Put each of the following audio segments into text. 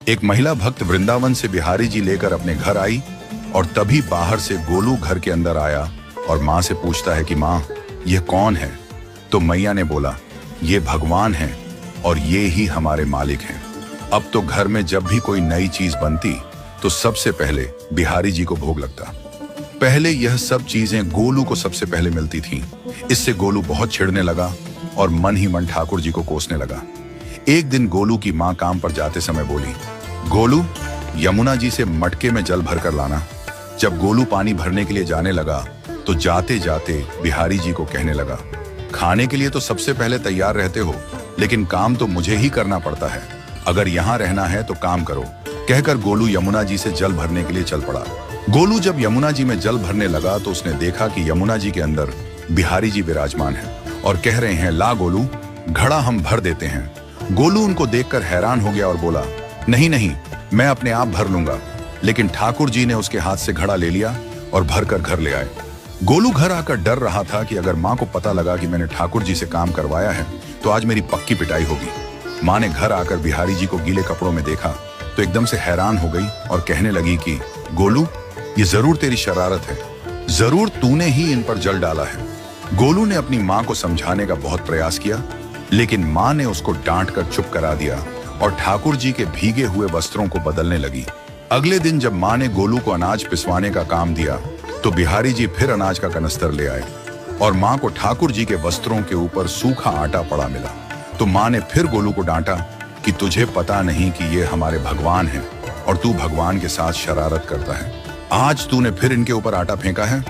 एक महिला भक्त वृंदावन से बिहारी जी लेकर अपने घर आई और तभी बाहर से गोलू घर के अंदर आया और माँ से पूछता है कि माँ, ये कौन है? तो मैया ने बोला, ये भगवान हैं और ये ही हमारे मालिक हैं। अब तो घर में जब भी कोई नई चीज बनती तो सबसे पहले बिहारी जी को भोग लगता। पहले यह सब चीजें गोलू को सबसे पहले मिलती थीं। इससे गोलू बहुत चिढ़ने लगा और मन ही मन ठाकुर जी को कोसने लगा। एक दिन गोलू की माँ काम पर जाते समय बोली, गोलू, यमुना जी से मटके में जल भर कर लाना। जब गोलू पानी भरने के लिए जाने लगा तो जाते जाते बिहारी जी को कहने लगा, खाने के लिए तो सबसे पहले तैयार रहते हो, लेकिन काम तो मुझे ही करना पड़ता है। अगर यहाँ रहना है तो काम करो। कहकर गोलू यमुना जी से जल भरने के लिए चल पड़ा। गोलू जब यमुना जी में जल भरने लगा तो उसने देखा कि यमुना जी के अंदर बिहारी जी विराजमान हैं और कह रहे हैं, ला गोलू, घड़ा हम भर देते हैं। गोलू उनको देखकर हैरान हो गया और बोला, नहीं नहीं, मैं अपने आप भर लूंगा। लेकिन ठाकुर जी ने उसके हाथ से घड़ा ले लिया और भरकर घर ले आए। गोलू घर आकर डर रहा था कि अगर माँ को पता लगा कि मैंने ठाकुर जी से काम करवाया है तो आज मेरी पक्की पिटाई होगी। माँ ने घर आकर बिहारी जी को गीले कपड़ों में देखा तो एकदम से हैरान हो गई और कहने लगी कि गोलू, ये जरूर तेरी शरारत है, जरूर तूने ही इन पर जल डाला है। गोलू ने अपनी माँ को समझाने का बहुत प्रयास किया, लेकिन माँ ने उसको डांट कर चुप करा दिया और ठाकुर जी के भीगे हुए वस्त्रों को बदलने लगी। अगले दिन जब माँ ने गोलू को अनाज पिसवाने का काम दिया तो बिहारी जी फिर अनाज का कनस्तर ले आए और माँ को ठाकुर जी के वस्त्रों के ऊपर सूखा आटा पड़ा मिला। तो माँ ने फिर गोलू को डांटा कि तुझे पता नहीं कि ये हमारे भगवान हैं और तू भगवान के साथ शरारत करता है। आज तूने फिर इनके ऊपर आटा फेंका है।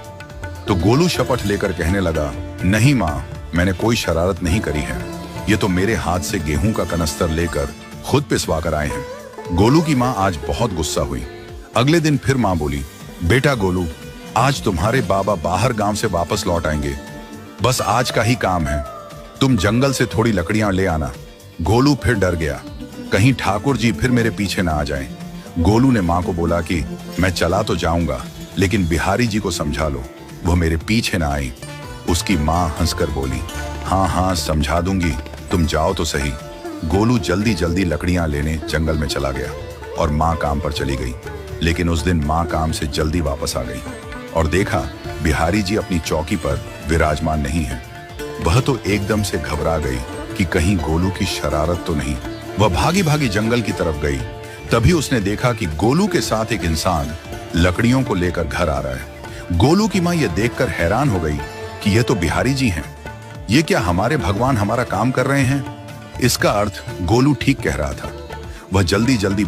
तो गोलू शपथ लेकर कहने लगा, नहीं माँ, मैंने कोई शरारत नहीं करी है। ये तो मेरे हाथ से गेहूं का कनस्तर लेकर खुद पिसवा कर आए हैं। गोलू की माँ आज बहुत गुस्सा हुई। अगले दिन फिर माँ बोली, बेटा गोलू, आज तुम्हारे बाबा बाहर गांव से वापस लौट आएंगे। बस आज का ही काम है, तुम जंगल से थोड़ी लकड़ियां ले आना। गोलू फिर डर गया, कहीं ठाकुर जी फिर मेरे पीछे ना आ जाएं। गोलू ने माँ को बोला कि मैं चला तो जाऊंगा, लेकिन बिहारी जी को समझा लो, वो मेरे पीछे ना आई। उसकी माँ हंसकर बोली, हाँ हाँ समझा दूंगी, तुम जाओ तो सही। गोलू जल्दी जल्दी लकड़ियां लेने जंगल में चला गया और माँ काम पर चली गई। लेकिन उस दिन माँ काम से जल्दी वापस आ गई और देखा बिहारी जी अपनी चौकी पर विराजमान नहीं है। वह तो एकदम से घबरा गई कि कहीं गोलू की शरारत तो नहीं। वह भागी भागी जंगल की तरफ गई। तभी उसने देखा कि गोलू के साथ एक इंसान लकड़ियों को लेकर घर आ रहा है। गोलू की माँ यह देखकर हैरान हो गई कि यह तो बिहारी जी हैं। ये क्या हमारे भगवान हमारा काम कर रहे हैं? इसका अर्थ गोलू ठीक कह रहा था। वह जल्दी जल्दी